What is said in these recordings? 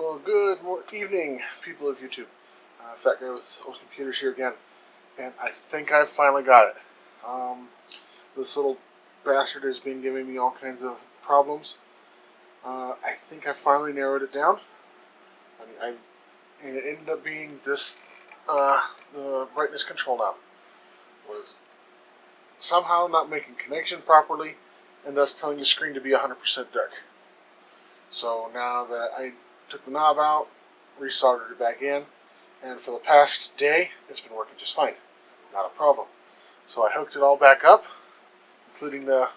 Well, good evening, people of YouTube. Fat Guy with Old Computers here again, and I think I've finally got it. This little bastard has been giving me all kinds of problems. I think I finally narrowed it down. And it ended up being this, the brightness control knob was somehow not making connection properly, and thus telling the screen to be 100% dark. So now that I took the knob out, resoldered it back in, and for the past day, it's been working just fine. Not a problem. So I hooked it all back up, including the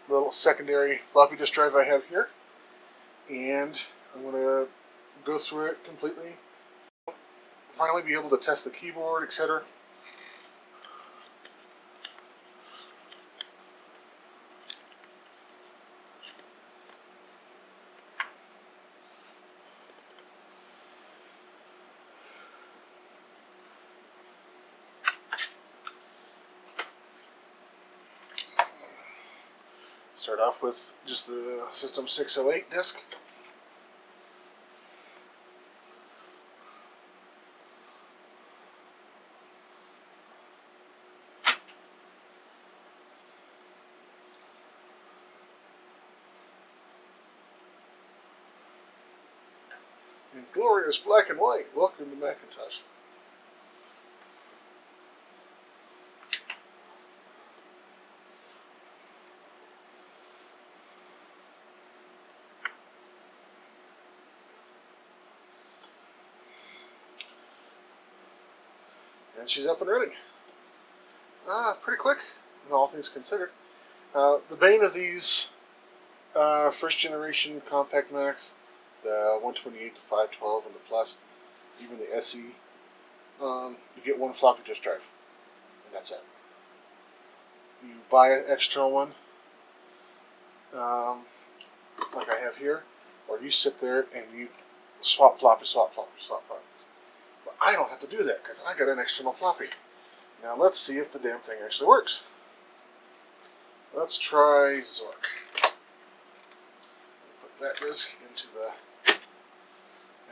little secondary floppy disk drive I have here, and I'm going to go through it completely, finally be able to test the keyboard, etc. Start off with just the System 608 disk. In glorious black and white, welcome to Macintosh. And she's up and running. Pretty quick, in all things considered. The bane of these first generation Compact Macs, the 128 to 512 and the Plus, even the SE, you get one floppy disk drive, and that's it. You buy an external one, like I have here, or you sit there and you swap floppy, swap floppy, swap floppy. But I don't have to do that because I got an external floppy. Now let's see if the damn thing actually works. Let's try Zork. Put that disk into the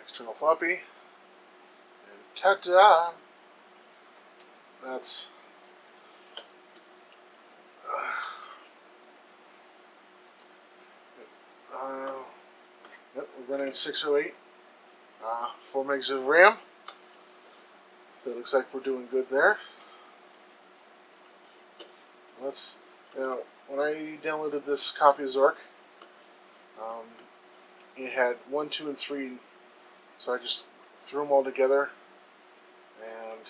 external floppy, and ta-da! That's yep, we're running 608, 4 megs of RAM. So it looks like we're doing good there. Let's, when I downloaded this copy of Zork, it had 1, 2, and 3, so I just threw them all together, and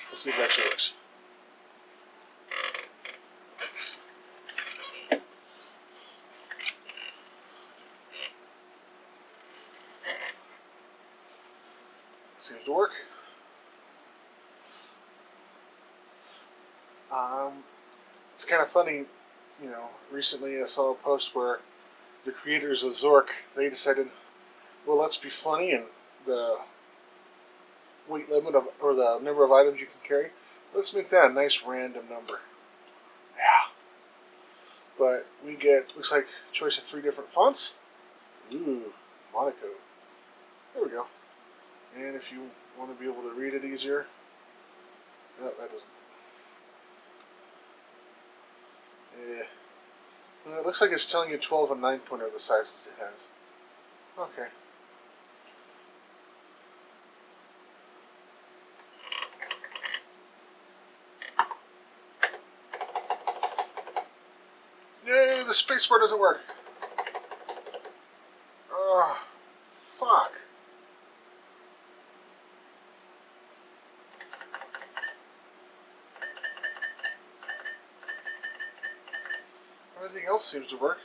let's see if it actually works. Seems to work. It's kind of funny, recently I saw a post where the creators of Zork, they decided, well, let's be funny, and the weight limit of, or the number of items you can carry, let's make that a nice random number. Yeah. But we get, looks like, choice of 3 different fonts. Ooh, Monaco. There we go. And if you want to be able to read it easier, no, that doesn't. Yeah. Well, it looks like it's telling you 12 and 9 pointer the sizes it has. Okay. No, the spacebar doesn't work. Oh, fuck. Everything else seems to work.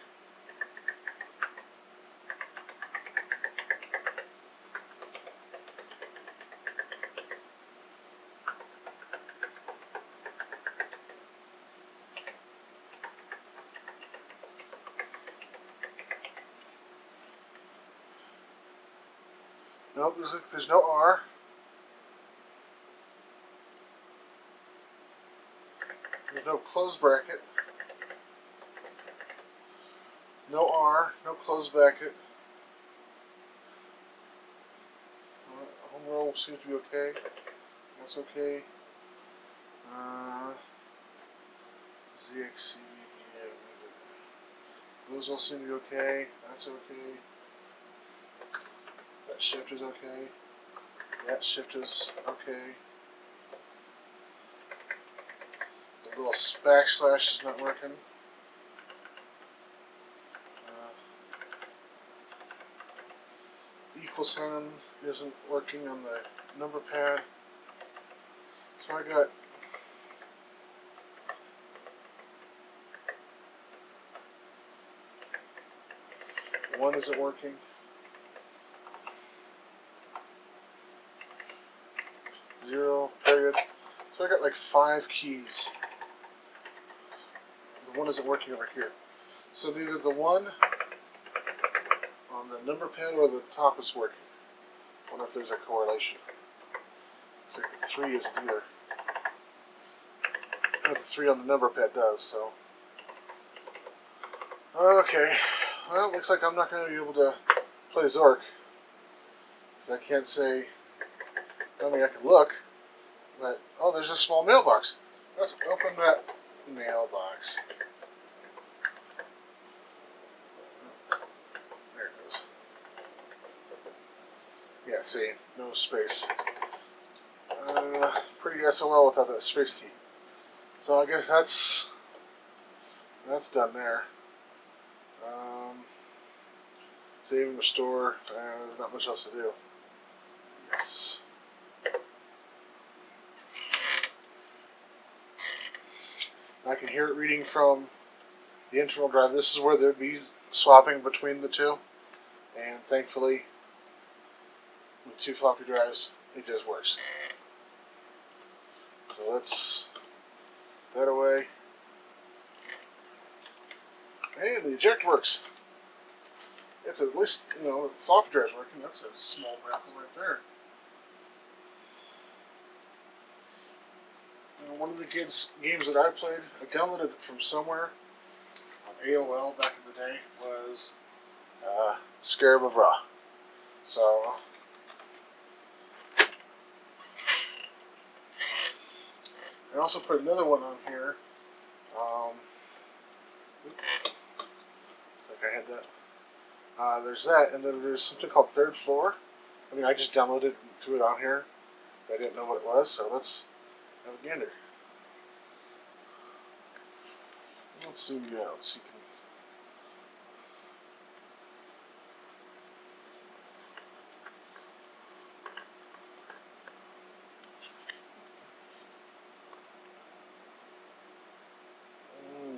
Nope, there's no R. There's no close bracket. No R, no close bracket. control seems to be okay. That's okay. ZXC. Those all seem to be okay. That's okay. That shift is okay. That shift is okay. The little backslash is not working. Equal sign isn't working on the number pad. So I got one isn't working. 0, period. So I got like 5 keys. The one isn't working over here. So neither the one on the number pad or the top is working. I wonder if there's a correlation. Looks like the 3 isn't either. Not the 3 on the number pad does, so. Okay. Well, it looks like I'm not going to be able to play Zork. I can't say. I mean, I can look. But, oh, there's a small mailbox. Let's open that mailbox. There it goes. Yeah, see, no space. Pretty SOL without that space key. So I guess that's done there. Save and restore. There's not much else to do. Yes. I can hear it reading from the internal drive. This is where there'd be swapping between the two. And thankfully, with 2 floppy drives, it just works. So let's put that away. Hey, the eject works. It's at least, the floppy drive's working. That's a small miracle right there. One of the games that I played, I downloaded it from somewhere on AOL back in the day, was Scarab of Ra. So I also put another one on here. Like I had that. There's that, and then there's something called Third Floor. I mean, I just downloaded it and threw it on here. I didn't know what it was, so let's have a gander. Let's zoom you out so you can.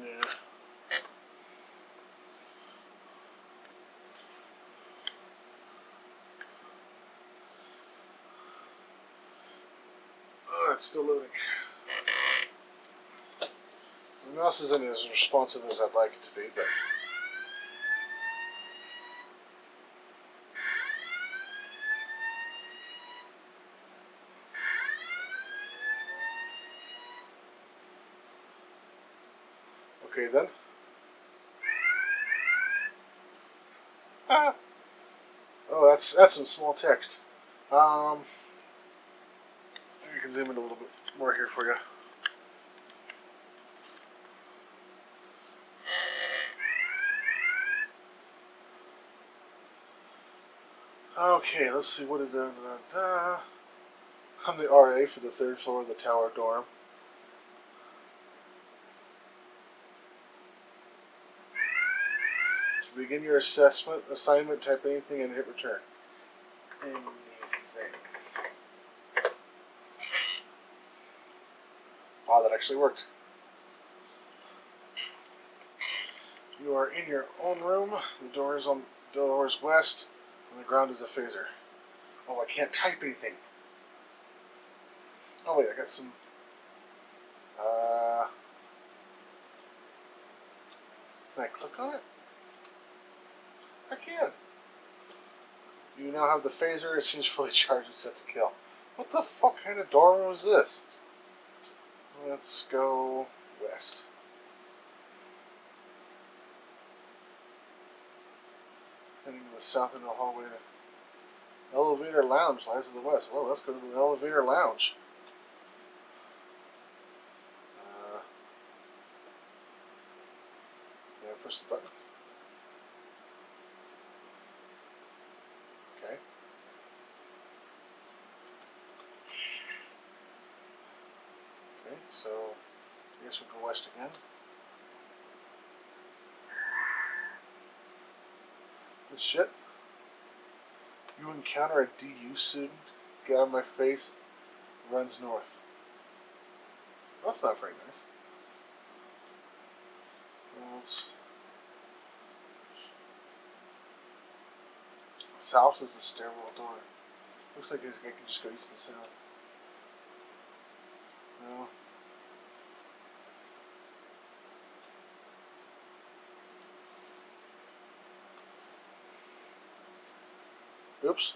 Yeah. Oh, it's still loading. The mouse isn't as responsive as I'd like it to be, but. Okay then. Ah. Oh, that's some small text. I can zoom in a little bit more here for you. Okay, let's see what it is. I'm the RA for the 3rd floor of the tower dorm. To begin your assignment, type anything and hit return. Anything. Wow, that actually worked. You are in your own room. The door is west, and the ground is a phaser. Oh, I can't type anything. Oh wait, I got some. Can I click on it? I can. You now have the phaser. It seems fully charged and set to kill. What the fuck kind of dorm was this? Let's go west. Heading to the south into the hallway. Elevator lounge lies to the west. Well, let's go to the elevator lounge. Did I push the button? Okay. Okay, so I guess we'll go west again. This shit. You encounter a DU student. Get out of my face. Runs north. Well, that's not very nice. Well, it's south is the stairwell door. Looks like I can just go east and south. No. Oops.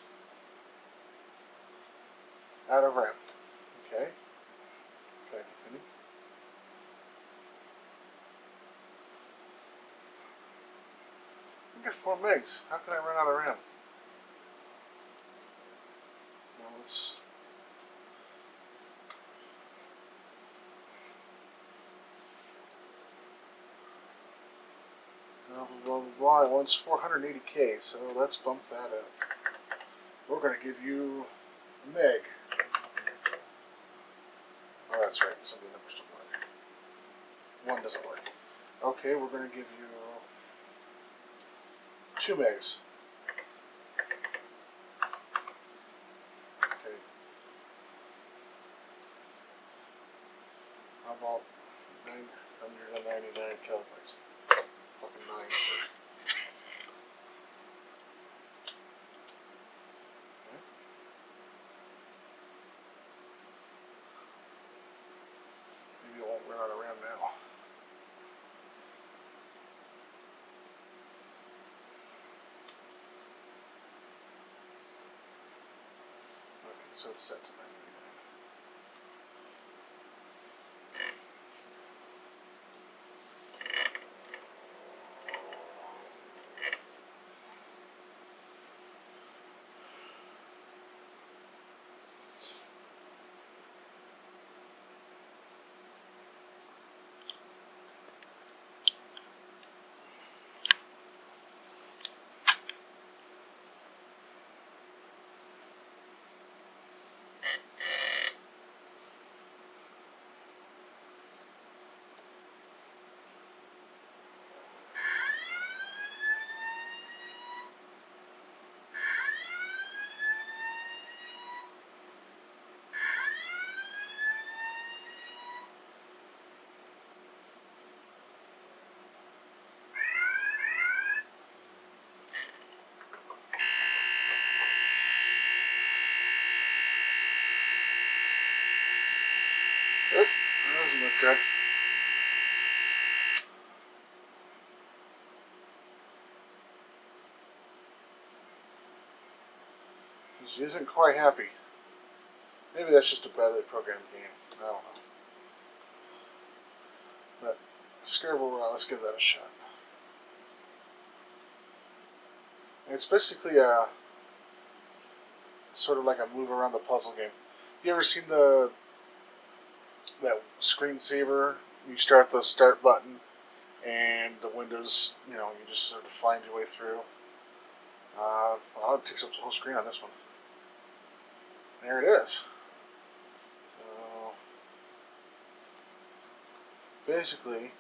Out of ramp. Okay. Okay, continue. I get 4 megs. How can I run out of RAM? Well, let's... Blah, blah, blah, blah. It wants 480K, so let's bump that up. We're going to give you a meg. Oh, that's right. Some of the numbers don't work. 1 doesn't work. Okay, we're going to give you 2 megs. Okay. How about 999 kilobytes? Fucking 9. Maybe it won't run out of RAM now. Okay, so it's set to 999. Oop, that doesn't look good. She isn't quite happy. Maybe that's just a badly programmed game. I don't know. But Scarable, let's give that a shot. It's basically a sort of like a move around the puzzle game. You ever seen that screensaver? You start the start button, and the windows, you just sort of find your way through. Well, it takes up the whole screen on this one. There it is. So basically,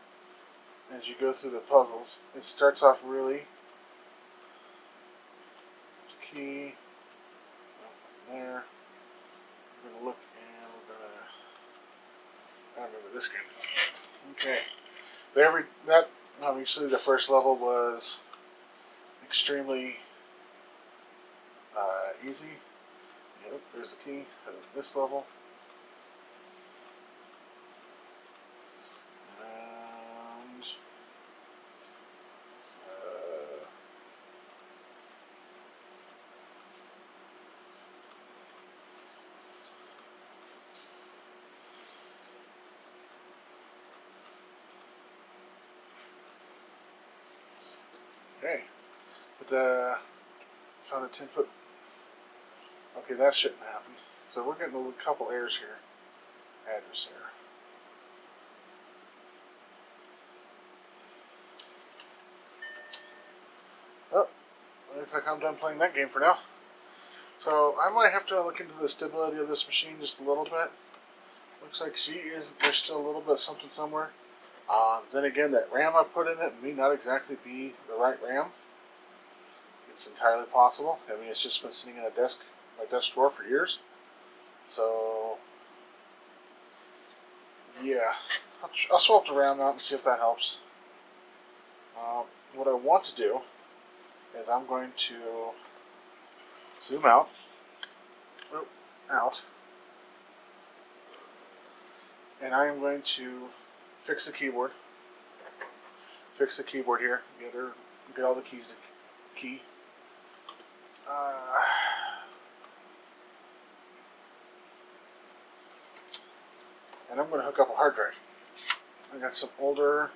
as you go through the puzzles, it starts off really. Key. Oh, nothing there. We're gonna look, and we're gonna. I remember this game. Okay. But obviously the first level was extremely easy. Yep, there's the key for this level. And okay. But found a 10-foot Okay, that shouldn't happen. So we're getting a couple errors here. Address error. Oh, looks like I'm done playing that game for now. So I might have to look into the stability of this machine just a little bit. Looks like there's still a little bit of something somewhere. Then again, that RAM I put in it may not exactly be the right RAM. It's entirely possible. I mean, it's just been sitting in my desk drawer for years. So, yeah, I'll swap the RAM out and see if that helps. What I want to do is I'm going to zoom out, and I am going to fix the keyboard. Fix the keyboard here. Get all the keys to key. And I'm going to hook up a hard drive. I got some older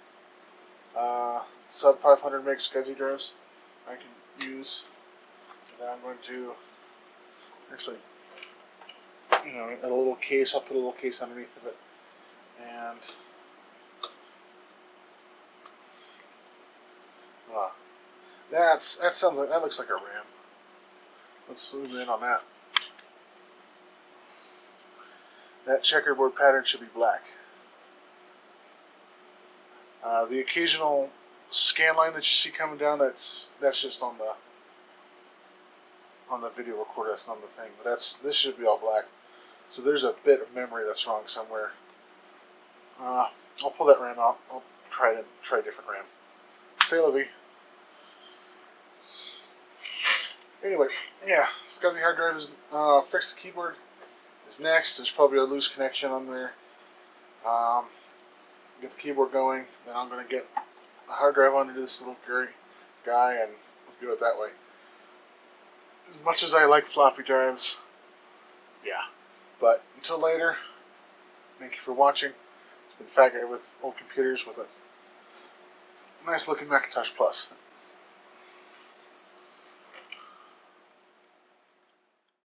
sub 500 meg SCSI drives I can use. And then I'm going to actually, a little case. I'll put a little case underneath of it, and that looks like a RAM. Let's zoom in on that. That checkerboard pattern should be black. The occasional scan line that you see coming down, that's just on the video recorder. That's not the thing, but this should be all black. So there's a bit of memory that's wrong somewhere. I'll pull that RAM out. I'll try a different RAM. Say la vie. Anyway, yeah, SCSI hard drive is fix the keyboard is next. There's probably a loose connection on there. Get the keyboard going, then I'm going to get a hard drive onto this little guy and do it that way. As much as I like floppy drives, yeah. But until later, thank you for watching. It's been Fat Guy with Old Computers with a nice looking Macintosh Plus.